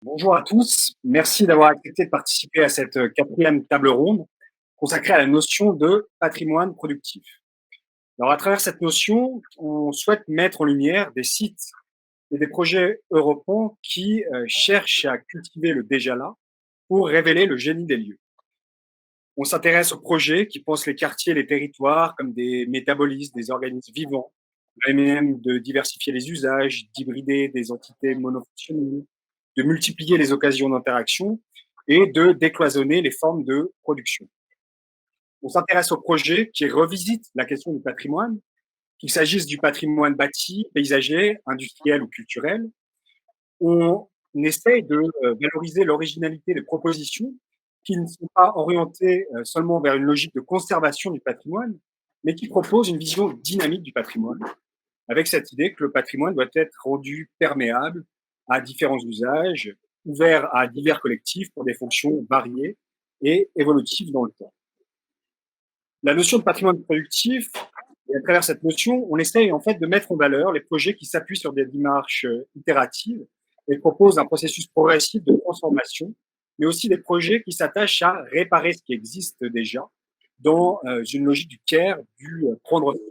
Bonjour à tous, merci d'avoir accepté de participer à cette quatrième table ronde consacrée à la notion de patrimoine productif. Alors à travers cette notion, on souhaite mettre en lumière des sites et des projets européens qui cherchent à cultiver le déjà là pour révéler le génie des lieux. On s'intéresse aux projets qui pensent les quartiers et les territoires comme des métabolismes, des organismes vivants, et même de diversifier les usages, d'hybrider des entités monofonctionnelles, de multiplier les occasions d'interaction et de décloisonner les formes de production. On s'intéresse aux projets qui revisitent la question du patrimoine, qu'il s'agisse du patrimoine bâti, paysager, industriel ou culturel. On essaye de valoriser l'originalité des propositions qui ne sont pas orientées seulement vers une logique de conservation du patrimoine, mais qui proposent une vision dynamique du patrimoine, avec cette idée que le patrimoine doit être rendu perméable à différents usages, ouvert à divers collectifs pour des fonctions variées et évolutives dans le temps. La notion de patrimoine productif, et à travers cette notion, on essaye en fait de mettre en valeur les projets qui s'appuient sur des démarches itératives et proposent un processus progressif de transformation, mais aussi des projets qui s'attachent à réparer ce qui existe déjà dans une logique du care, du prendre soin.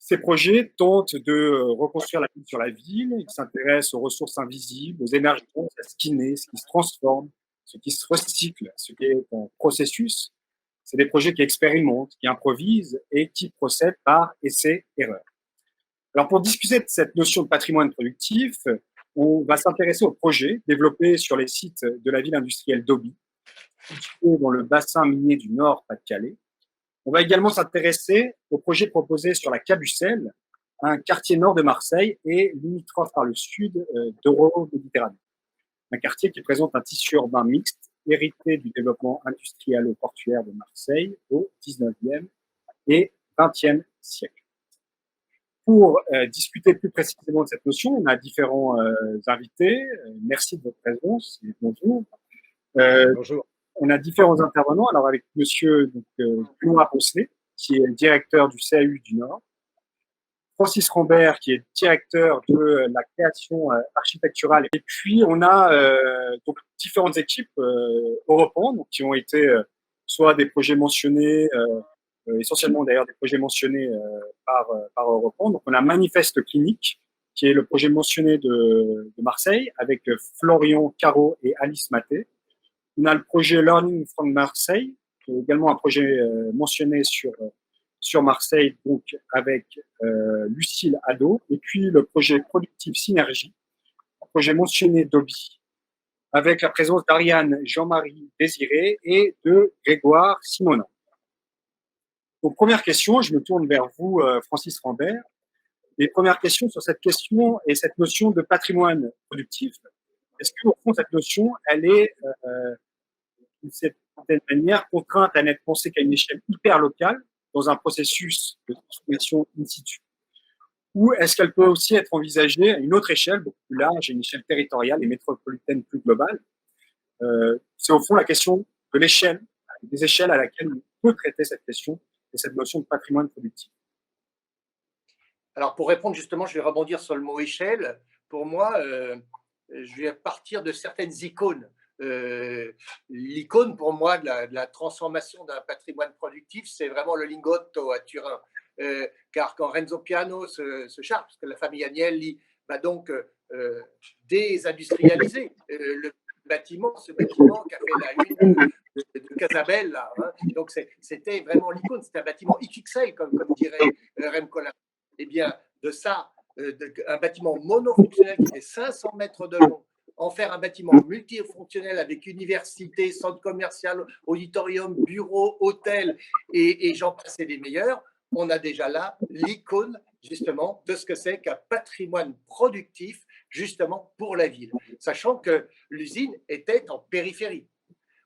Ces projets tentent de reconstruire la ville sur la ville, ils s'intéressent aux ressources invisibles, aux énergies, à ce qui naît, ce qui se transforme, ce qui se recycle, ce qui est en processus. C'est des projets qui expérimentent, qui improvisent et qui procèdent par essai-erreur. Alors pour discuter de cette notion de patrimoine productif, on va s'intéresser aux projets développés sur les sites de la ville industrielle d'Auby, située dans le bassin minier du Nord Pas-de-Calais. On va également s'intéresser aux projets proposés sur la Cabucelle, un quartier nord de Marseille et limitrophe par le sud d'Euro-Méditerranée. Un quartier qui présente un tissu urbain mixte hérité du développement industriel-portuaire de Marseille au 19e et 20e siècle. Pour discuter plus précisément de cette notion, on a différents invités. Merci de votre présence et bonjour. Bonjour. On a différents intervenants. Alors avec monsieur Benoît Poncelet, qui est directeur du CAU du Nord, Francis Rambert, qui est directeur de la création architecturale. Et puis, on a donc différentes équipes européennes donc, qui ont été soit des projets mentionnés, essentiellement d'ailleurs des projets mentionnés par Européen. Donc, on a Manifeste Clinique, qui est le projet mentionné de Marseille, avec Florian Caro et Alice Maté. On a le projet Learning from Marseille, qui est également un projet mentionné sur Marseille, donc avec Lucille Hadot, et puis le projet Productive Synergie, un projet mentionné d'Obi, avec la présence d'Ariane Jean-Marie Désiré et de Grégoire Simonin. Donc, première question, je me tourne vers vous, Francis Rambert. Les premières questions sur cette question et cette notion de patrimoine productif. Est-ce qu'au fond, cette notion, elle est, d'une certaine manière, contrainte à n'être pensée qu'à une échelle hyper locale, dans un processus de transformation in situ? Ou est-ce qu'elle peut aussi être envisagée à une autre échelle, beaucoup plus large, une échelle territoriale et métropolitaine plus globale? C'est au fond la question de l'échelle, des échelles à laquelle on peut traiter cette question et cette notion de patrimoine productif. Alors pour répondre justement, je vais rebondir sur le mot échelle. Pour moi, je vais partir de certaines icônes. L'icône pour moi de la transformation d'un patrimoine productif, c'est vraiment le Lingotto à Turin. Car quand Renzo Piano se charge, parce que la famille Agnelli va donc désindustrialiser le bâtiment, ce bâtiment qui a fait la une de Casabella. Hein. Donc c'était vraiment l'icône, c'était un bâtiment XXL, comme dirait Rem Koolhaas. Eh bien, de ça, un bâtiment monofonctionnel qui fait 500 mètres de long, en faire un bâtiment multifonctionnel avec université, centre commercial, auditorium, bureau, hôtel, et j'en passe des meilleurs, on a déjà là l'icône, justement, de ce que c'est qu'un patrimoine productif, justement, pour la ville. Sachant que l'usine était en périphérie.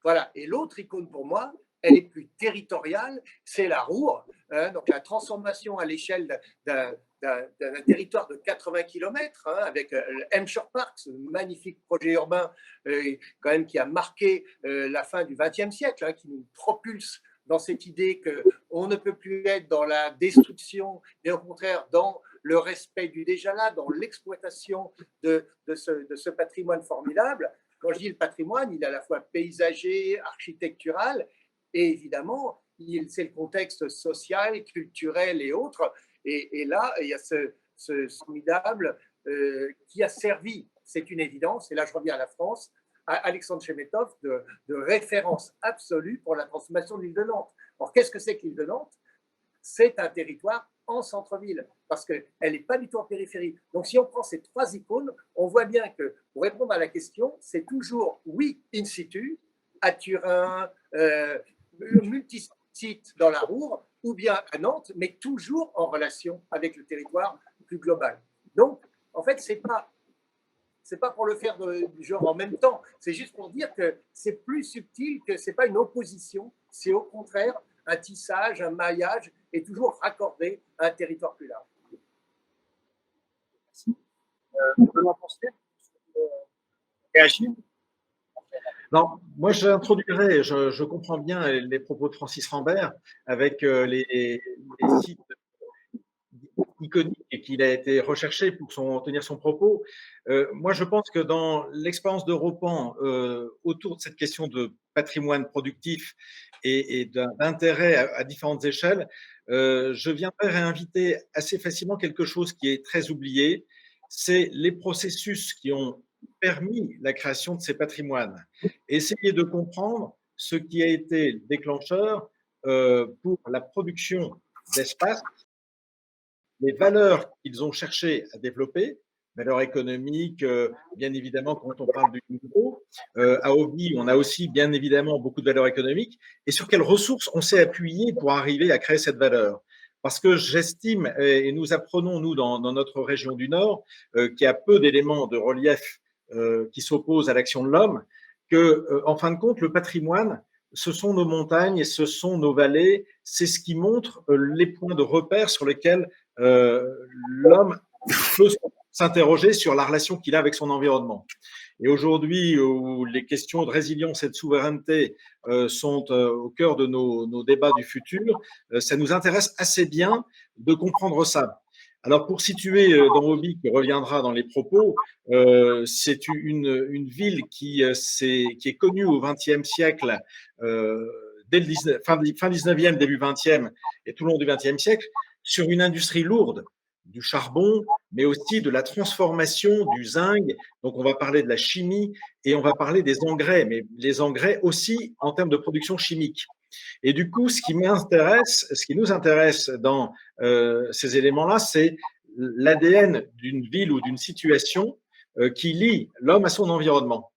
Voilà. Et l'autre icône pour moi, elle est plus territoriale, c'est la Ruhr, hein, donc la transformation à l'échelle d'un territoire de 80 km, hein, avec Emscher Park, ce magnifique projet urbain quand même qui a marqué la fin du XXe siècle, hein, qui nous propulse dans cette idée qu'on ne peut plus être dans la destruction, mais au contraire dans le respect du déjà là, dans l'exploitation de ce patrimoine formidable. Quand je dis le patrimoine, il est à la fois paysager, architectural, et évidemment, c'est le contexte social, culturel et autres. Et là, il y a ce formidable qui a servi, c'est une évidence, et là je reviens à la France, à Alexandre Chemetov de référence absolue pour la transformation de l'île de Nantes. Alors qu'est-ce que c'est que l'île de Nantes? C'est un territoire en centre-ville, parce qu'elle n'est pas du tout en périphérie. Donc si on prend ces trois icônes, on voit bien que pour répondre à la question, c'est toujours oui in situ, à Turin, multi-sites dans la Roure, ou bien à Nantes, mais toujours en relation avec le territoire plus global. Donc, en fait, c'est pas pour le faire du genre en même temps, c'est juste pour dire que c'est plus subtil, que c'est pas une opposition, c'est au contraire un tissage, un maillage, et toujours raccordé à un territoire plus large. Merci. Benoît Poncelet, réagir? Non, moi j'introduirais, je comprends bien les propos de Francis Rambert avec les sites iconique et qu'il a été recherché pour tenir son propos. Moi, je pense que dans l'expérience d'Europan autour de cette question de patrimoine productif et d'intérêt à différentes échelles, je viendrais réinviter assez facilement quelque chose qui est très oublié, c'est les processus qui ont permis la création de ces patrimoines. Essayer de comprendre ce qui a été le déclencheur pour la production d'espace, les valeurs qu'ils ont cherché à développer, valeurs économiques, bien évidemment, quand on parle du niveau. À Obi, on a aussi, bien évidemment, beaucoup de valeurs économiques. Et sur quelles ressources on s'est appuyé pour arriver à créer cette valeur? Parce que j'estime, et nous apprenons, nous, dans notre région du Nord, qu'il y a peu d'éléments de relief qui s'opposent à l'action de l'homme, que, en fin de compte, le patrimoine, ce sont nos montagnes et ce sont nos vallées. C'est ce qui montre les points de repère sur lesquels l'homme peut s'interroger sur la relation qu'il a avec son environnement. Et aujourd'hui, où les questions de résilience et de souveraineté sont au cœur de nos débats du futur, ça nous intéresse assez bien de comprendre ça. Alors, pour situer dans Obi, qui reviendra dans les propos, c'est une ville qui est connue au XXe siècle, dès le fin 19e, début 20e et tout le long du XXe siècle, sur une industrie lourde, du charbon, mais aussi de la transformation du zinc. Donc, on va parler de la chimie et on va parler des engrais, mais les engrais aussi en termes de production chimique. Et du coup, ce qui nous intéresse dans ces éléments-là, c'est l'ADN d'une ville ou d'une situation qui lie l'homme à son environnement.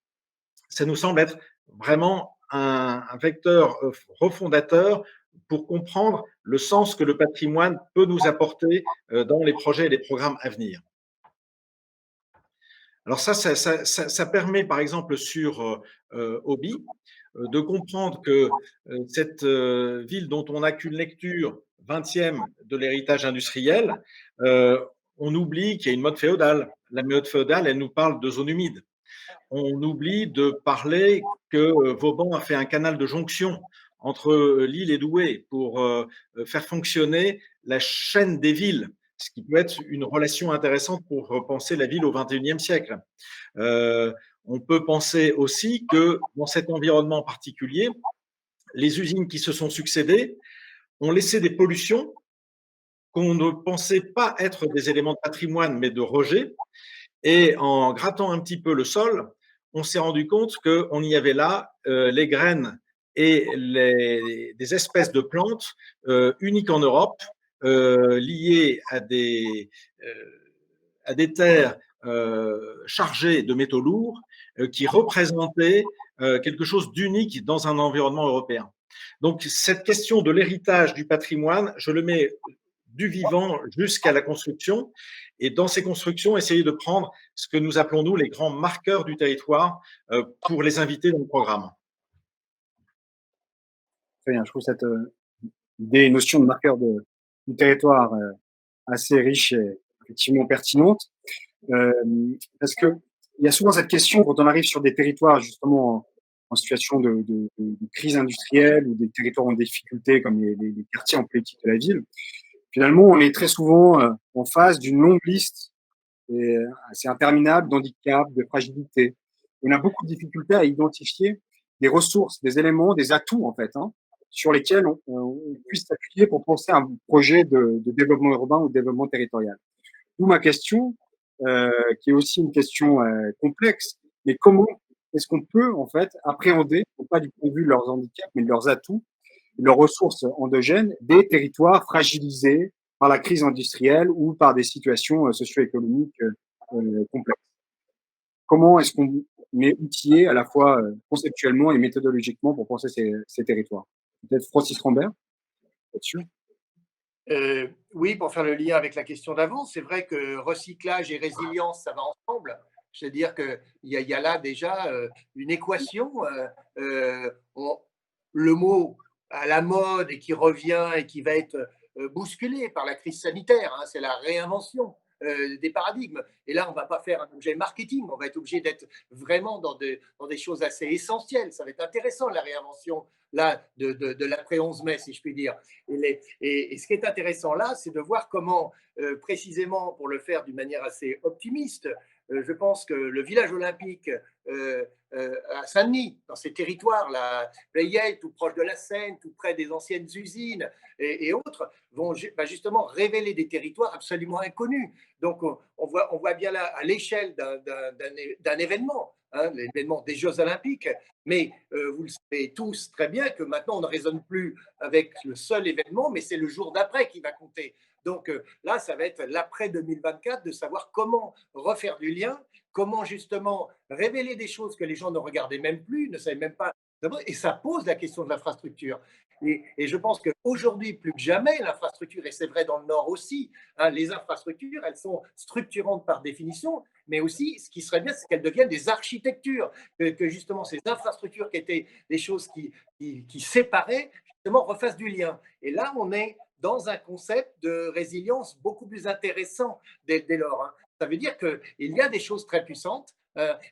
Ça nous semble être vraiment un vecteur refondateur pour comprendre le sens que le patrimoine peut nous apporter dans les projets et les programmes à venir. Alors ça permet, par exemple, sur Obi, de comprendre que cette ville dont on n'a qu'une lecture 20e de l'héritage industriel, on oublie qu'il y a une mode féodale. La mode féodale, elle nous parle de zones humides. On oublie de parler que Vauban a fait un canal de jonction entre Lille et Douai pour faire fonctionner la chaîne des villes, ce qui peut être une relation intéressante pour repenser la ville au XXIe siècle. On peut penser aussi que dans cet environnement particulier, les usines qui se sont succédées ont laissé des pollutions qu'on ne pensait pas être des éléments de patrimoine, mais de rejet. Et en grattant un petit peu le sol, on s'est rendu compte qu'on y avait là les graines et des espèces de plantes uniques en Europe, liées à des terres chargées de métaux lourds qui représentaient quelque chose d'unique dans un environnement européen. Donc cette question de l'héritage du patrimoine, je le mets du vivant jusqu'à la construction. Et dans ces constructions, essayer de prendre ce que nous appelons, nous, les grands marqueurs du territoire pour les inviter dans le programme. Très bien, je trouve cette idée, notion de marqueur du territoire assez riche et effectivement pertinente. Parce qu'il y a souvent cette question quand on arrive sur des territoires justement en situation de crise industrielle ou des territoires en difficulté comme les quartiers en politique de la ville, Finalement, on est très souvent en face d'une longue liste assez interminable d'handicaps, de fragilités. On a beaucoup de difficultés à identifier des ressources, des éléments, des atouts en fait, hein, sur lesquels on puisse s'appuyer pour penser à un projet de développement urbain ou de développement territorial. D'où ma question, qui est aussi une question complexe, mais comment est-ce qu'on peut en fait appréhender, non pas du point de vue de leurs handicaps, mais de leurs atouts, leurs ressources endogènes, des territoires fragilisés par la crise industrielle ou par des situations socio-économiques complexes. Comment est-ce qu'on est outillé à la fois conceptuellement et méthodologiquement pour penser ces territoires? Peut-être Francis Rambert là-dessus? Oui, pour faire le lien avec la question d'avant, c'est vrai que recyclage et résilience, ça va ensemble. C'est-à-dire qu'il y a là déjà une équation. Le mot à la mode et qui revient et qui va être bousculé par la crise sanitaire, hein, c'est la réinvention des paradigmes. Et là, on ne va pas faire un objet marketing, on va être obligé d'être vraiment dans des choses assez essentielles. Ça va être intéressant, la réinvention là, de l'après 11 mai, si je puis dire. Et ce qui est intéressant là, c'est de voir comment, précisément pour le faire d'une manière assez optimiste, je pense que le village olympique à Saint-Denis, dans ces territoires, la Playette, tout proche de la Seine, tout près des anciennes usines et autres, vont justement révéler des territoires absolument inconnus. Donc on voit bien là, à l'échelle d'un événement, hein, l'événement des Jeux Olympiques, mais vous le savez tous très bien que maintenant on ne raisonne plus avec le seul événement, mais c'est le jour d'après qui va compter. Donc là, ça va être l'après 2024 de savoir comment refaire du lien, comment justement révéler des choses que les gens ne regardaient même plus, ne savaient même pas. Et ça pose la question de l'infrastructure. Et je pense qu'aujourd'hui, plus que jamais, l'infrastructure, et c'est vrai dans le Nord aussi, hein, les infrastructures, elles sont structurantes par définition, mais aussi, ce qui serait bien, c'est qu'elles deviennent des architectures, que justement ces infrastructures qui étaient des choses qui séparaient, justement, refassent du lien. Et là, on est dans un concept de résilience beaucoup plus intéressant dès lors. Hein. Ça veut dire qu'il y a des choses très puissantes,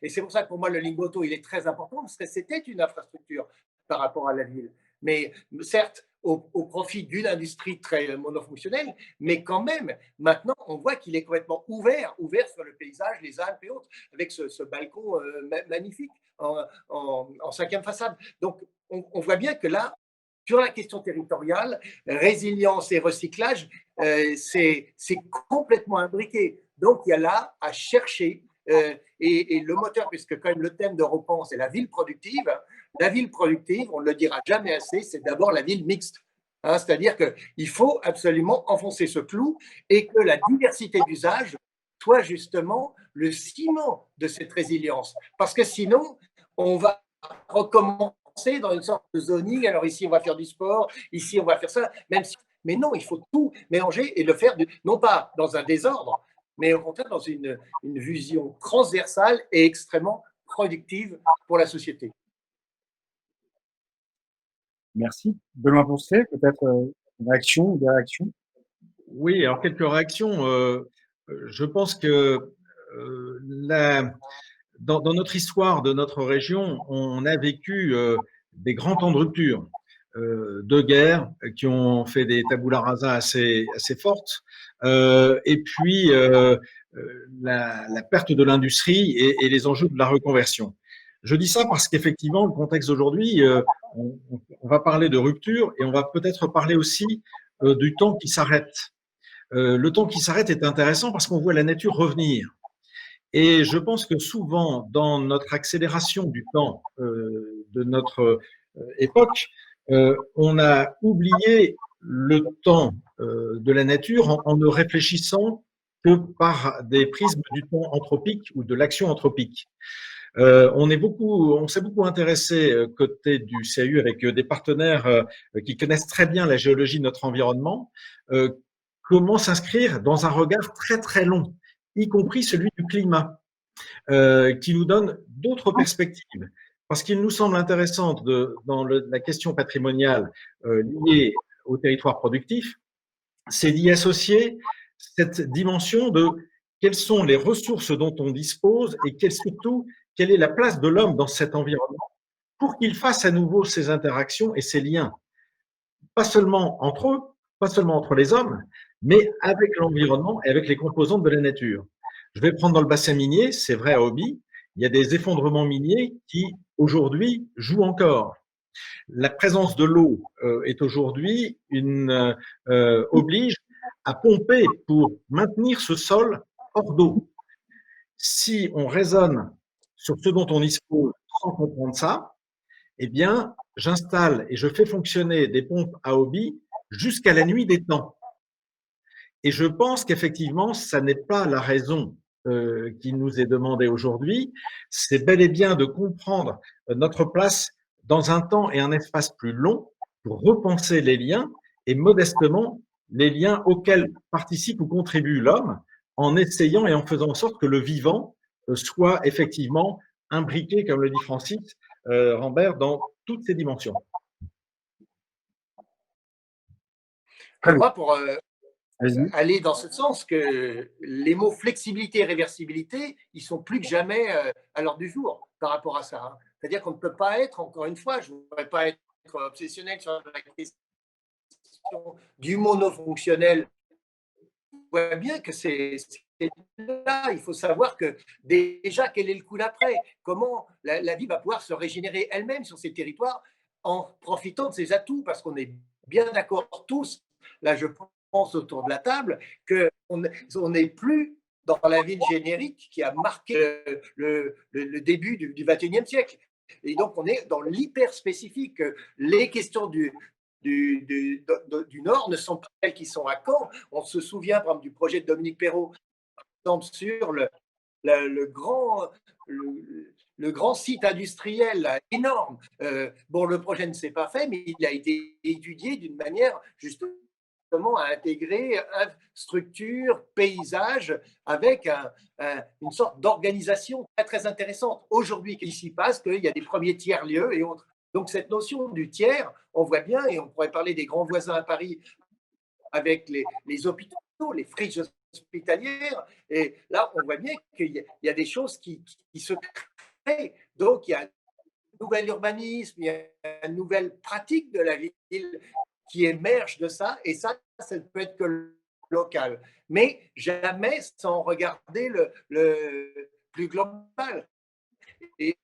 et c'est pour ça que pour moi, le Lingotto, il est très important, parce que c'était une infrastructure par rapport à la ville. Mais certes, au profit d'une industrie très monofonctionnelle, mais quand même, maintenant, on voit qu'il est complètement ouvert sur le paysage, les Alpes et autres, avec ce balcon magnifique en cinquième façade. Donc, on voit bien que là, sur la question territoriale, résilience et recyclage, c'est complètement imbriqué. Donc, il y a là à chercher, et le moteur, puisque quand même le thème de Repense c'est la ville productive, on ne le dira jamais assez, c'est d'abord la ville mixte. Hein, c'est-à-dire qu'il faut absolument enfoncer ce clou et que la diversité d'usage soit justement le ciment de cette résilience. Parce que sinon, on va recommencer dans une sorte de zoning. Alors ici, on va faire du sport, ici, on va faire ça. Mais non, il faut tout mélanger et le faire, non pas dans un désordre, mais au contraire dans une vision transversale et extrêmement productive pour la société. Merci. Benoît Poncet, peut-être une réaction ou des réactions? Oui, alors quelques réactions. Je pense que dans notre histoire de notre région, on a vécu des grands temps de rupture, de guerres qui ont fait des tabula rasa assez fortes, et puis la perte de l'industrie et les enjeux de la reconversion. Je dis ça parce qu'effectivement, le contexte d'aujourd'hui, on va parler de rupture et on va peut-être parler aussi du temps qui s'arrête. Le temps qui s'arrête est intéressant parce qu'on voit la nature revenir. Et je pense que souvent, dans notre accélération du temps de notre époque, on a oublié le temps de la nature en ne réfléchissant que par des prismes du temps anthropique ou de l'action anthropique. On s'est beaucoup intéressé côté du CAU avec des partenaires qui connaissent très bien la géologie de notre environnement, comment s'inscrire dans un regard très très long, y compris celui du climat, qui nous donne d'autres perspectives. Parce qu'il nous semble intéressant dans la question patrimoniale liée au territoire productif, c'est d'y associer cette dimension de quelles sont les ressources dont on dispose et surtout, quelle est la place de l'homme dans cet environnement pour qu'il fasse à nouveau ces interactions et ces liens, pas seulement entre eux, pas seulement entre les hommes, mais avec l'environnement et avec les composantes de la nature. Je vais prendre dans le bassin minier, c'est vrai à Obi, il y a des effondrements miniers qui, aujourd'hui, jouent encore. La présence de l'eau est aujourd'hui oblige à pomper pour maintenir ce sol hors d'eau. Si on raisonne sur ce dont on dispose sans comprendre ça, eh bien, j'installe et je fais fonctionner des pompes à Obi jusqu'à la nuit des temps. Et je pense qu'effectivement, ça n'est pas la raison qui nous est demandée aujourd'hui. C'est bel et bien de comprendre notre place dans un temps et un espace plus long pour repenser les liens et modestement les liens auxquels participe ou contribue l'homme en essayant et en faisant en sorte que le vivant soit effectivement imbriqué, comme le dit Francis Rambert, dans toutes ses dimensions. Je crois pour aller dans ce sens que les mots flexibilité et réversibilité, ils sont plus que jamais à l'ordre du jour par rapport à ça. Hein. C'est-à-dire qu'on ne peut pas être, encore une fois, je ne voudrais pas être obsessionnel sur la question du monofonctionnel. On voit bien que c'est là, il faut savoir que déjà, quel est le coup d'après? Comment la vie va pouvoir se régénérer elle-même sur ces territoires en profitant de ses atouts? Parce qu'on est bien d'accord tous, là je pense autour de la table, qu'on n'est plus dans la ville générique qui a marqué le début du XXIe siècle. Et donc on est dans l'hyper spécifique. Les questions du Nord ne sont pas celles qui sont à Caen. On se souvient, par exemple, du projet de Dominique Perrault sur le grand site industriel là, énorme. Bon, le projet ne s'est pas fait, mais il a été étudié d'une manière justement à intégrer structure, paysage, avec une sorte d'organisation très, très intéressante. Aujourd'hui, qu'est-ce qui se passe? Qu'il y a des premiers tiers-lieux et autres. Donc, cette notion du tiers, on voit bien, et on pourrait parler des grands voisins à Paris avec les hôpitaux, les friches hospitalières, et là, on voit bien qu'il y a des choses qui se créent. Donc, il y a un nouvel urbanisme, il y a une nouvelle pratique de la ville qui émerge de ça, et ça ne peut être que local. Mais jamais sans regarder le plus global. Et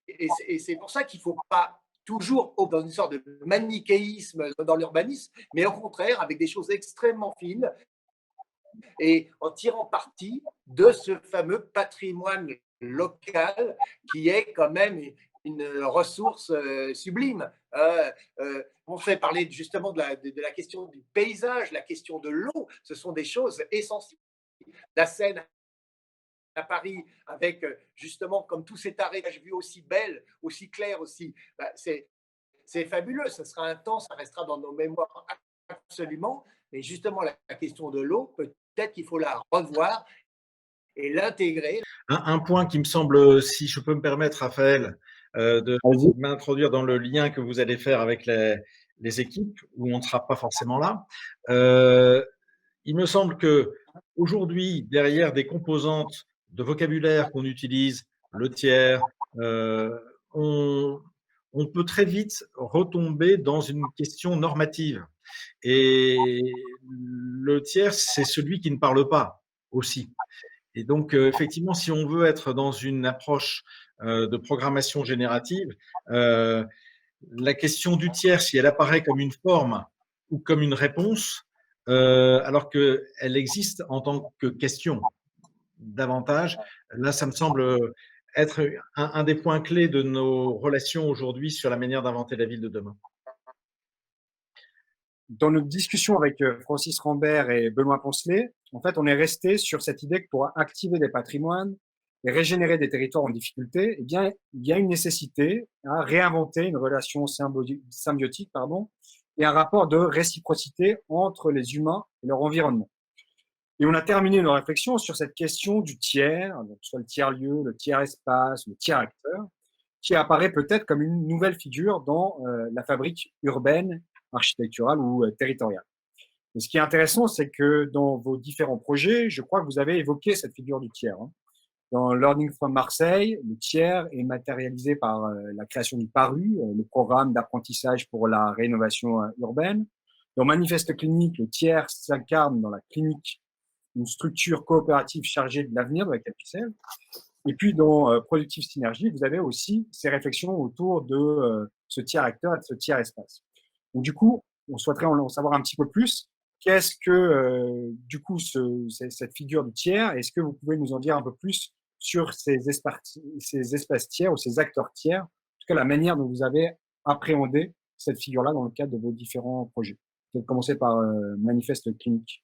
c'est pour ça qu'il ne faut pas toujours dans une sorte de manichéisme dans l'urbanisme, mais au contraire avec des choses extrêmement fines et en tirant parti de ce fameux patrimoine local qui est quand même une ressource sublime. On fait parler justement de la question du paysage, la question de l'eau, ce sont des choses essentielles. La Seine à Paris, avec justement comme tous ces arrêts vues aussi belles, aussi claires aussi, bah, c'est fabuleux. Ce sera un temps, ça restera dans nos mémoires absolument. Mais justement, la question de l'eau, peut-être qu'il faut la revoir et l'intégrer. Un point qui me semble, si je peux me permettre, Raphaël, de m'introduire dans le lien que vous allez faire avec les équipes, où on ne sera pas forcément là. Il me semble que aujourd'hui, derrière des composantes de vocabulaire qu'on utilise, le tiers, on peut très vite retomber dans une question normative. Et le tiers, c'est celui qui ne parle pas aussi. Et donc, effectivement, si on veut être dans une approche de programmation générative, la question du tiers, si elle apparaît comme une forme ou comme une réponse, alors qu'elle existe en tant que question davantage, là, ça me semble être un des points clés de nos relations aujourd'hui sur la manière d'inventer la ville de demain. Dans notre discussion avec Francis Rambert et Benoît Poncelet, en fait, on est resté sur cette idée que pour activer des patrimoines et régénérer des territoires en difficulté, eh bien, il y a une nécessité à réinventer une relation symbiotique, et un rapport de réciprocité entre les humains et leur environnement. Et on a terminé nos réflexions sur cette question du tiers, donc soit le tiers-lieu, le tiers-espace, le tiers-acteur, qui apparaît peut-être comme une nouvelle figure dans la fabrique urbaine, architecturale ou territoriale. Et ce qui est intéressant, c'est que dans vos différents projets, je crois que vous avez évoqué cette figure du tiers. Hein. Dans Learning from Marseille, le tiers est matérialisé par la création du PARU, le programme d'apprentissage pour la rénovation urbaine. Dans Manifeste Clinique, le tiers s'incarne dans la clinique, une structure coopérative chargée de l'avenir de la capicelle. Et puis, dans Productive Synergie, vous avez aussi ces réflexions autour de ce tiers acteur et de ce tiers espace. Donc, du coup, on souhaiterait en savoir un petit peu plus. Qu'est-ce que, du coup, cette figure du tiers, est-ce que vous pouvez nous en dire un peu plus sur ces espaces tiers ou ces acteurs tiers, en tout cas la manière dont vous avez appréhendé cette figure-là dans le cadre de vos différents projets? Peut-être commencer par Manifeste Clinique.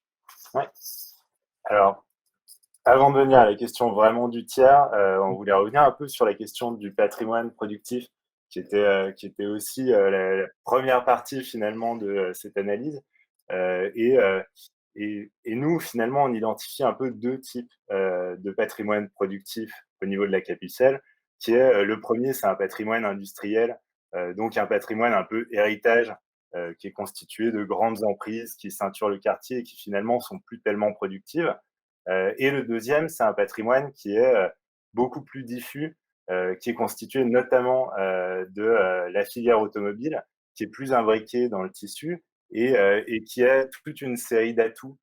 Ouais. Alors, avant de venir à la question vraiment du tiers, on voulait revenir un peu sur la question du patrimoine productif, qui était aussi la première partie finalement de cette analyse. Et nous, finalement, on identifie un peu deux types de patrimoine productif au niveau de la capicelle, qui est le premier, c'est un patrimoine industriel, donc un patrimoine un peu héritage, qui est constitué de grandes emprises qui ceinturent le quartier et qui finalement sont plus tellement productives. Et le deuxième, c'est un patrimoine qui est beaucoup plus diffus, qui est constitué notamment de la filière automobile, qui est plus imbriquée dans le tissu et qui a toute une série d'atouts,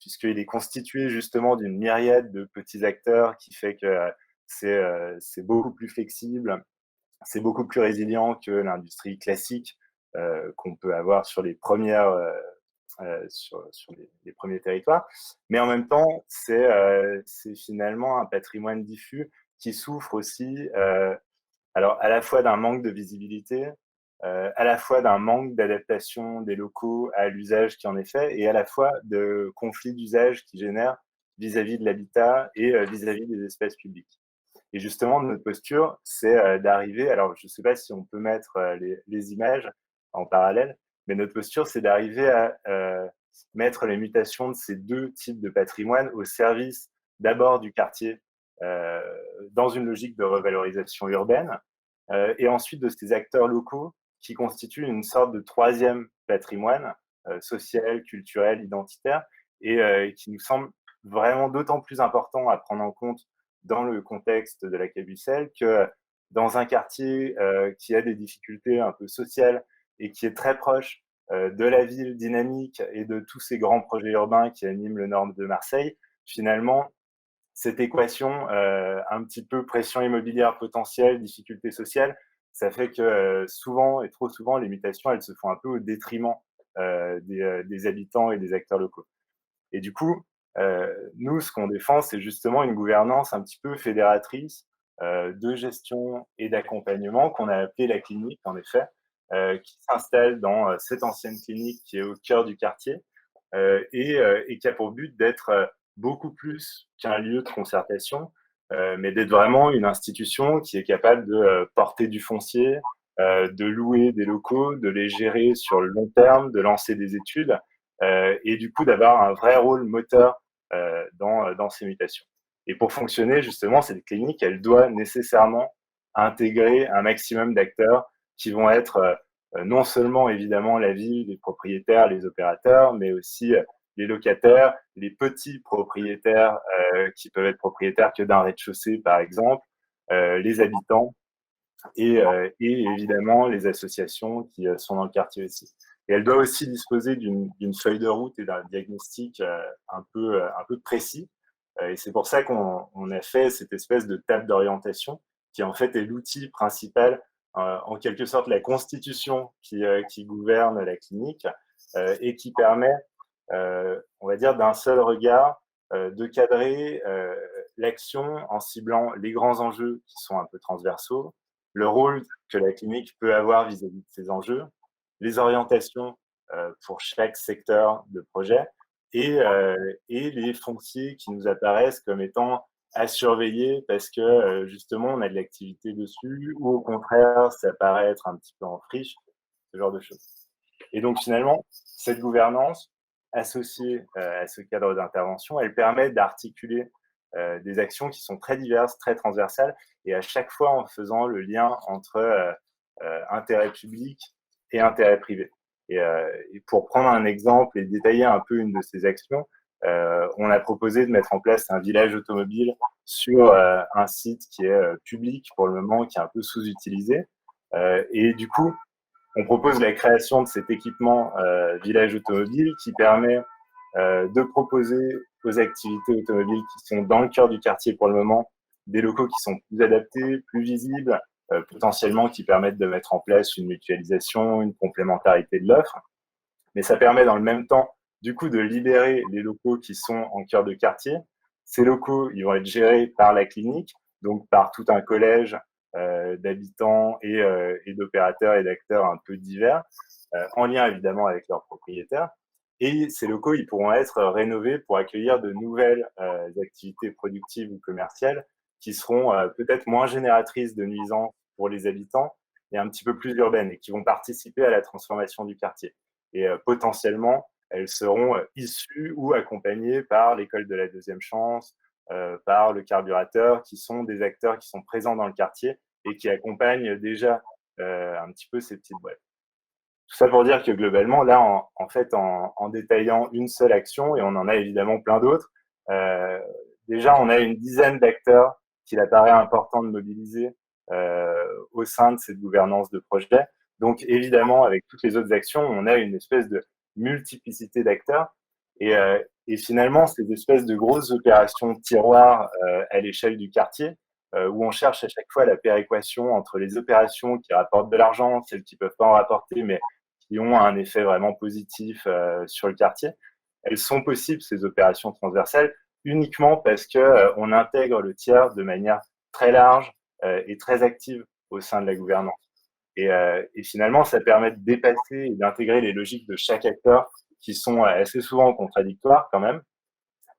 puisqu'il est constitué justement d'une myriade de petits acteurs qui fait que c'est beaucoup plus flexible, c'est beaucoup plus résilient que l'industrie classique qu'on peut avoir sur les premières sur les premiers territoires. Mais en même temps, c'est finalement un patrimoine diffus qui souffre aussi, alors à la fois d'un manque de visibilité, à la fois d'un manque d'adaptation des locaux à l'usage qui en est fait, et à la fois de conflits d'usage qui génèrent vis-à-vis de l'habitat et vis-à-vis des espaces publics. Et justement, notre posture, c'est d'arriver, alors je ne sais pas si on peut mettre les images en parallèle, mais notre posture, c'est d'arriver à mettre les mutations de ces deux types de patrimoine au service d'abord du quartier, dans une logique de revalorisation urbaine, et ensuite de ces acteurs locaux qui constituent une sorte de troisième patrimoine social, culturel, identitaire, et qui nous semble vraiment d'autant plus important à prendre en compte dans le contexte de la Cabucelle que dans un quartier qui a des difficultés un peu sociales et qui est très proche de la ville dynamique et de tous ces grands projets urbains qui animent le nord de Marseille, finalement, cette équation, un petit peu pression immobilière potentielle, difficulté sociale, ça fait que souvent et trop souvent, les mutations, elles se font un peu au détriment des habitants et des acteurs locaux. Et du coup, nous, ce qu'on défend, c'est justement une gouvernance un petit peu fédératrice de gestion et d'accompagnement qu'on a appelé la clinique, en effet, qui s'installe dans cette ancienne clinique qui est au cœur du quartier et qui a pour but d'être beaucoup plus qu'un lieu de concertation, mais d'être vraiment une institution qui est capable de porter du foncier, de louer des locaux, de les gérer sur le long terme, de lancer des études et du coup d'avoir un vrai rôle moteur dans ces mutations. Et pour fonctionner, justement, cette clinique, elle doit nécessairement intégrer un maximum d'acteurs qui vont être non seulement évidemment la ville, les propriétaires, les opérateurs, mais aussi les locataires, les petits propriétaires qui peuvent être propriétaires que d'un rez-de-chaussée, par exemple, les habitants et évidemment les associations qui sont dans le quartier aussi. Et elle doit aussi disposer d'une feuille de route et d'un diagnostic un peu précis. Et c'est pour ça qu'on a fait cette espèce de table d'orientation qui en fait est l'outil principal, en quelque sorte la constitution qui gouverne la clinique et qui permet, on va dire, d'un seul regard, de cadrer l'action en ciblant les grands enjeux qui sont un peu transversaux, le rôle que la clinique peut avoir vis-à-vis de ces enjeux, les orientations pour chaque secteur de projet et les fonciers qui nous apparaissent comme étant à surveiller parce que justement on a de l'activité dessus ou au contraire ça paraît être un petit peu en friche, ce genre de choses. Et donc finalement, cette gouvernance associée à ce cadre d'intervention, elle permet d'articuler des actions qui sont très diverses, très transversales, et à chaque fois en faisant le lien entre intérêt public et intérêt privé. Et pour prendre un exemple et détailler un peu une de ces actions, on a proposé de mettre en place un village automobile sur un site qui est public pour le moment, qui est un peu sous-utilisé. Et du coup, on propose la création de cet équipement village automobile qui permet de proposer aux activités automobiles qui sont dans le cœur du quartier pour le moment des locaux qui sont plus adaptés, plus visibles, potentiellement qui permettent de mettre en place une mutualisation, une complémentarité de l'offre. Mais ça permet dans le même temps, du coup, de libérer les locaux qui sont en cœur de quartier. Ces locaux, ils vont être gérés par la clinique, donc par tout un collège d'habitants et d'opérateurs et d'acteurs un peu divers, en lien évidemment avec leurs propriétaires. Et ces locaux, ils pourront être rénovés pour accueillir de nouvelles activités productives ou commerciales qui seront peut-être moins génératrices de nuisances pour les habitants et un petit peu plus urbaines et qui vont participer à la transformation du quartier. Et potentiellement, elles seront issues ou accompagnées par l'école de la deuxième chance, par le carburateur, qui sont des acteurs qui sont présents dans le quartier et qui accompagnent déjà un petit peu ces petites boîtes. Tout ça pour dire que globalement, là, en fait, en détaillant une seule action, et on en a évidemment plein d'autres, déjà, on a une dizaine d'acteurs qu'il apparaît important de mobiliser au sein de cette gouvernance de projet. Donc, évidemment, avec toutes les autres actions, on a une espèce de multiplicité d'acteurs. Et finalement, ces espèces de grosses opérations tiroirs à l'échelle du quartier, où on cherche à chaque fois la péréquation entre les opérations qui rapportent de l'argent, celles qui ne peuvent pas en rapporter, mais qui ont un effet vraiment positif sur le quartier. Elles sont possibles, ces opérations transversales, uniquement parce qu'on intègre le tiers de manière très large et très active au sein de la gouvernance. Et finalement, ça permet de dépasser et d'intégrer les logiques de chaque acteur qui sont assez souvent contradictoires quand même.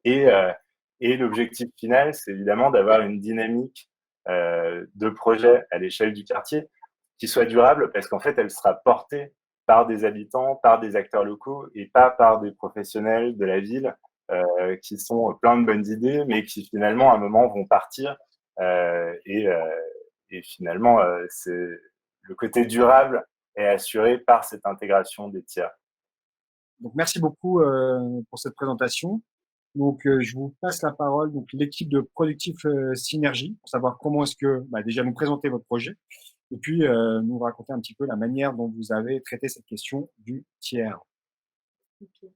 Et l'objectif final, c'est évidemment d'avoir une dynamique de projet à l'échelle du quartier qui soit durable parce qu'en fait, elle sera portée par des habitants, par des acteurs locaux et pas par des professionnels de la ville qui sont plein de bonnes idées, mais qui finalement, à un moment, vont partir. Et finalement, c'est le côté durable est assuré par cette intégration des tiers. Donc, merci beaucoup pour cette présentation. Donc, je vous passe la parole. Donc, l'équipe de Productif Synergie, pour savoir comment est-ce que, déjà nous présenter votre projet, et puis nous raconter un petit peu la manière dont vous avez traité cette question du tiers. Okay.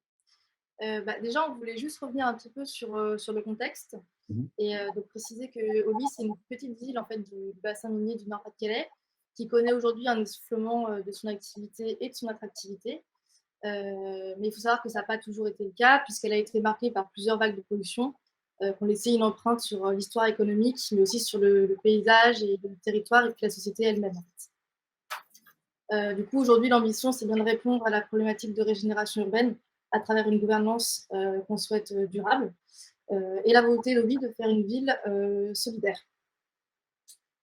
Déjà, on voulait juste revenir un petit peu sur le contexte et donc préciser que Oby, c'est une petite ville en fait, du bassin minier du Nord-Pas-de-Calais qui connaît aujourd'hui un essoufflement de son activité et de son attractivité. Mais il faut savoir que ça n'a pas toujours été le cas puisqu'elle a été marquée par plusieurs vagues de pollution qui ont laissé une empreinte sur l'histoire économique, mais aussi sur le paysage et le territoire et puis la société elle-même. En fait. Du coup, aujourd'hui, l'ambition, c'est bien de répondre à la problématique de régénération urbaine à travers une gouvernance qu'on souhaite durable et la volonté d'Oby de faire une ville solidaire.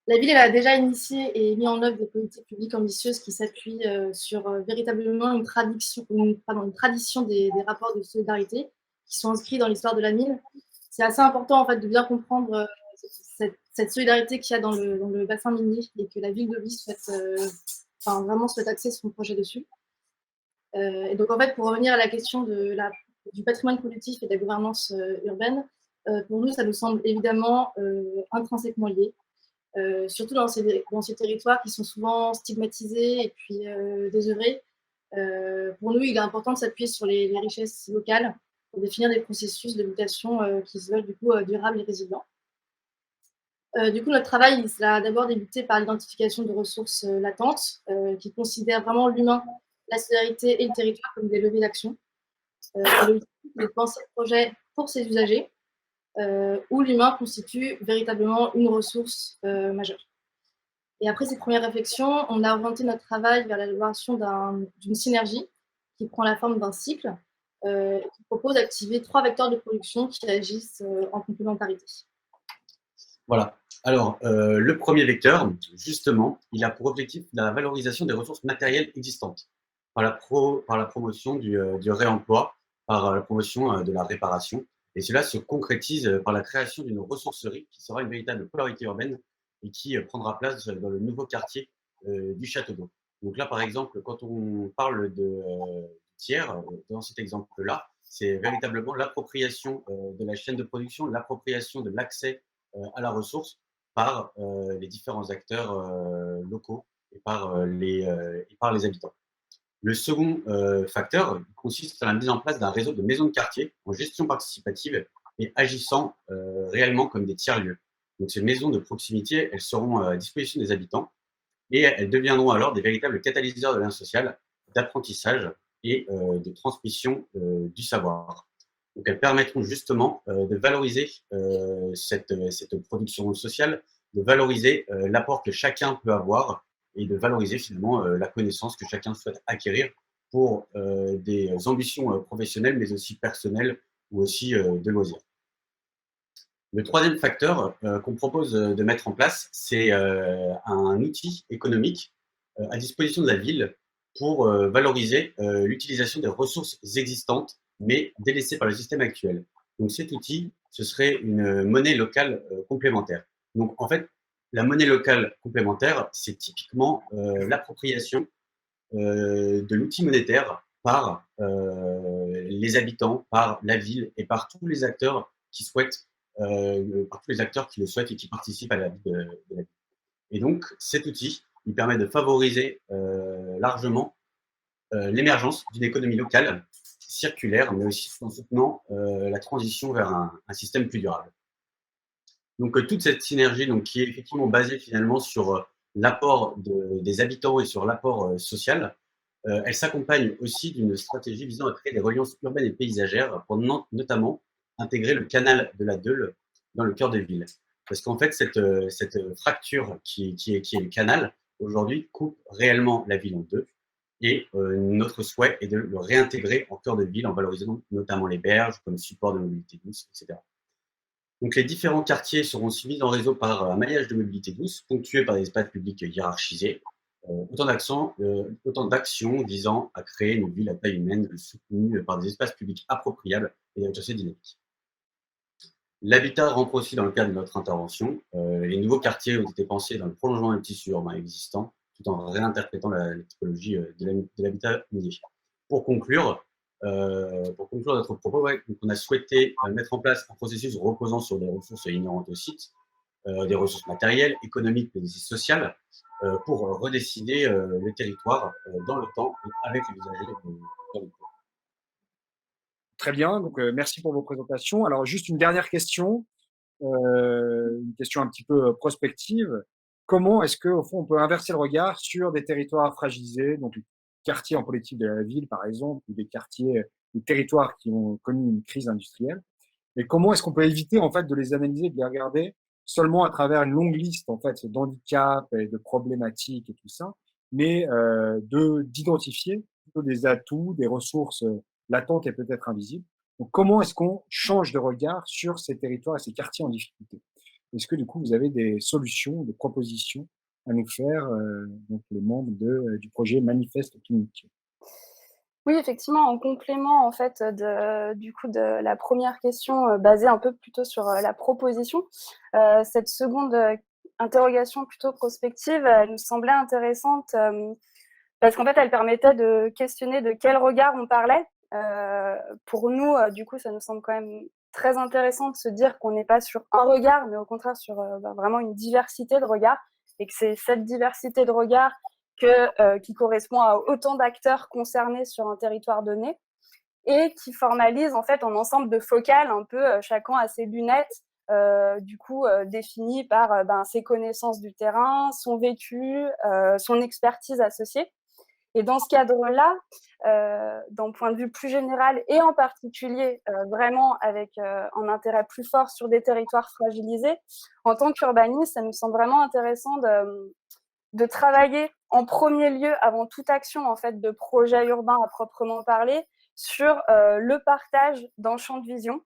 La ville, elle a déjà initié et mis en œuvre des politiques publiques ambitieuses qui s'appuient sur véritablement une tradition des rapports de solidarité qui sont inscrits dans l'histoire de la ville. C'est assez important en fait, de bien comprendre cette solidarité qu'il y a dans le bassin minier et que la ville d'Oby souhaite axer son projet dessus. Et donc, en fait, pour revenir à la question du patrimoine productif et de la gouvernance urbaine, pour nous, ça nous semble évidemment intrinsèquement lié. Surtout dans ces territoires qui sont souvent stigmatisés et puis désœuvrés. Pour nous, il est important de s'appuyer sur les richesses locales pour définir des processus de mutation qui se veulent du coup durables et résilients. Du coup, notre travail a d'abord débuté par l'identification de ressources latentes qui considèrent vraiment l'humain, la solidarité et le territoire comme des leviers d'action. L'objectif est de penser le projet pour ses usagers, où l'humain constitue véritablement une ressource majeure. Et après ces premières réflexions, on a orienté notre travail vers l'élaboration d'une synergie qui prend la forme d'un cycle qui propose d'activer 3 vecteurs de production qui agissent en complémentarité. Voilà. Alors, le premier vecteur, justement, il a pour objectif la valorisation des ressources matérielles existantes par la promotion du réemploi, par la promotion de la réparation. Et cela se concrétise par la création d'une ressourcerie qui sera une véritable polarité urbaine et qui prendra place dans le nouveau quartier du Château d'Eau. Donc là, par exemple, quand on parle de tiers, dans cet exemple-là, c'est véritablement l'appropriation de la chaîne de production, l'appropriation de l'accès à la ressource par les différents acteurs locaux et par les habitants. Le second facteur consiste à la mise en place d'un réseau de maisons de quartier en gestion participative et agissant réellement comme des tiers-lieux. Donc ces maisons de proximité, elles seront à disposition des habitants et elles deviendront alors des véritables catalyseurs de lien social, d'apprentissage et de transmission du savoir. Donc elles permettront justement de valoriser cette production sociale, de valoriser l'apport que chacun peut avoir et de valoriser finalement la connaissance que chacun souhaite acquérir pour des ambitions professionnelles, mais aussi personnelles ou aussi de loisirs. Le troisième facteur qu'on propose de mettre en place, c'est un outil économique à disposition de la ville pour valoriser l'utilisation des ressources existantes, mais délaissées par le système actuel. Donc cet outil, ce serait une monnaie locale complémentaire. Donc en fait, la monnaie locale complémentaire, c'est typiquement l'appropriation de l'outil monétaire par les habitants, par la ville et par tous les acteurs qui souhaitent par tous les acteurs qui le souhaitent et qui participent à la vie de la ville. Et donc, cet outil, il permet de favoriser largement l'émergence d'une économie locale circulaire, mais aussi en soutenant la transition vers un système plus durable. Donc, toute cette synergie donc, qui est effectivement basée finalement sur l'apport des habitants et sur l'apport social, elle s'accompagne aussi d'une stratégie visant à créer des reliances urbaines et paysagères pour notamment intégrer le canal de la Deule dans le cœur des villes. Parce qu'en fait, cette fracture qui est le canal, aujourd'hui, coupe réellement la ville en deux. Et notre souhait est de le réintégrer en cœur de ville en valorisant notamment les berges comme support de mobilité douce, etc. Donc, les différents quartiers seront suivis en réseau par un maillage de mobilité douce, ponctué par des espaces publics hiérarchisés. Autant d'actions visant à créer une ville à taille humaine soutenue par des espaces publics appropriables et des rez-de-chaussée dynamiques. L'habitat rentre aussi dans le cadre de notre intervention. Les nouveaux quartiers ont été pensés dans le prolongement du tissu urbain existant, tout en réinterprétant la typologie de l'habitat minier. Pour conclure notre propos, on a souhaité mettre en place un processus reposant sur des ressources inhérentes au site, des ressources matérielles, économiques, mais aussi sociales, pour redessiner le territoire dans le temps avec les usagers. Très bien, donc merci pour vos présentations. Alors juste une dernière question, une question un petit peu prospective. Comment est-ce qu'au fond, on peut inverser le regard sur des territoires fragilisés, donc les quartiers en politique de la ville, par exemple, ou des quartiers, des territoires qui ont connu une crise industrielle? Et comment est-ce qu'on peut éviter, en fait, de les analyser, de les regarder seulement à travers une longue liste, en fait, d'handicaps et de problématiques et tout ça, mais d'identifier plutôt des atouts, des ressources latentes et peut-être invisibles. Donc, comment est-ce qu'on change de regard sur ces territoires et ces quartiers en difficulté? Est-ce que, du coup, vous avez des solutions, des propositions à nous faire, donc les membres du projet Manifeste Clinique? Oui, effectivement, en complément en fait de la première question, basée un peu plutôt sur, la proposition, cette seconde, interrogation plutôt prospective, elle nous semblait intéressante, parce qu'en fait, elle permettait de questionner de quel regard on parlait. Pour nous, du coup, ça nous semble quand même très intéressant de se dire qu'on n'est pas sur un regard, mais au contraire sur, vraiment une diversité de regards et que c'est cette diversité de regards qui correspond à autant d'acteurs concernés sur un territoire donné et qui formalise en fait un ensemble de focales un peu chacun à ses lunettes, définies par ses connaissances du terrain, son vécu, son expertise associée. Et dans ce cadre-là, d'un point de vue plus général et en particulier vraiment avec un intérêt plus fort sur des territoires fragilisés, en tant qu'urbaniste, ça nous semble vraiment intéressant de travailler en premier lieu, avant toute action en fait de projet urbain à proprement parler, sur le partage d'un champ de vision,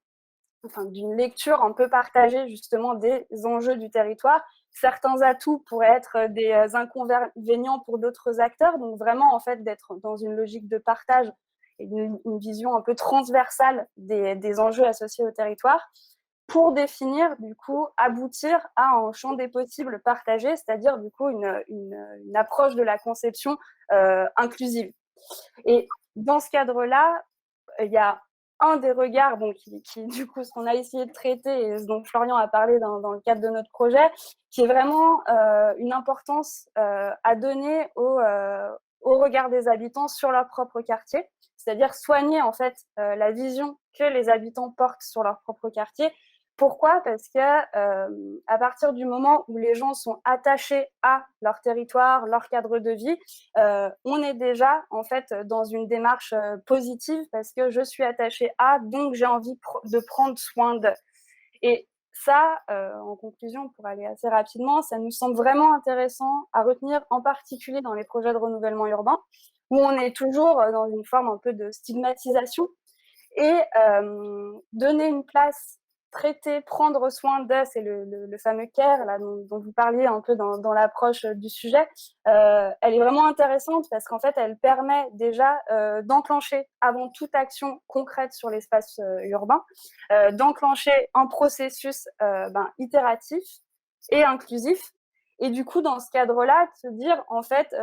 enfin d'une lecture un peu partagée justement des enjeux du territoire. Certains atouts pourraient être des inconvénients pour d'autres acteurs, donc vraiment en fait d'être dans une logique de partage et une vision un peu transversale des enjeux associés au territoire, pour définir, du coup, aboutir à un champ des possibles partagé, c'est-à-dire, du coup, une approche de la conception inclusive. Et dans ce cadre-là, il y a un des regards du coup, ce qu'on a essayé de traiter et ce dont Florian a parlé dans le cadre de notre projet, qui est vraiment une importance à donner au regard des habitants sur leur propre quartier, c'est-à-dire soigner en fait la vision que les habitants portent sur leur propre quartier. Pourquoi? Parce que à partir du moment où les gens sont attachés à leur territoire, leur cadre de vie, on est déjà en fait dans une démarche positive parce que je suis attachée à, donc j'ai envie de prendre soin de. Et ça, en conclusion, pour aller assez rapidement, ça nous semble vraiment intéressant à retenir, en particulier dans les projets de renouvellement urbain, où on est toujours dans une forme un peu de stigmatisation, et donner une place, traiter, prendre soin de, c'est le fameux care là, dont vous parliez un peu dans l'approche du sujet. Elle est vraiment intéressante parce qu'en fait, elle permet déjà d'enclencher, avant toute action concrète sur l'espace urbain, d'enclencher un processus itératif et inclusif. Et du coup, dans ce cadre-là, de se dire, en fait,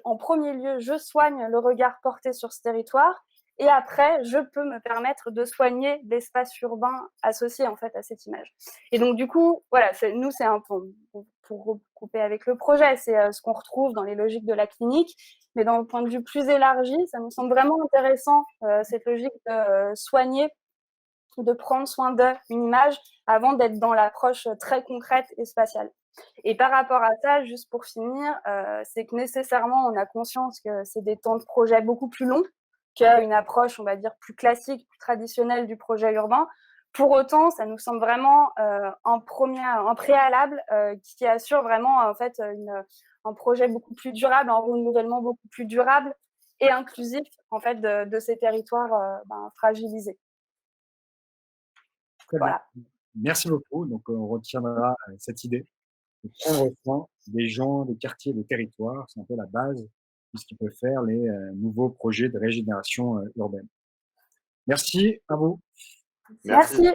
en premier lieu, je soigne le regard porté sur ce territoire. Et après, je peux me permettre de soigner l'espace urbain associé en fait à cette image. Et donc du coup, voilà, nous c'est un peu pour recouper avec le projet, c'est ce qu'on retrouve dans les logiques de la clinique, mais dans le point de vue plus élargi, ça nous semble vraiment intéressant cette logique de soigner, de prendre soin d'une image avant d'être dans l'approche très concrète et spatiale. Et par rapport à ça, juste pour finir, c'est que nécessairement on a conscience que c'est des temps de projet beaucoup plus longs qu'une approche, on va dire, plus classique, plus traditionnelle du projet urbain. Pour autant, ça nous semble vraiment un préalable qui assure vraiment en fait un projet beaucoup plus durable, un renouvellement beaucoup plus durable et inclusif en fait de ces territoires fragilisés. Voilà. Merci beaucoup. Donc, on retiendra cette idée de prendre soin des gens, des quartiers, des territoires. C'est un peu la base de ce qui peut faire les nouveaux projets de régénération urbaine. Merci à vous. Merci.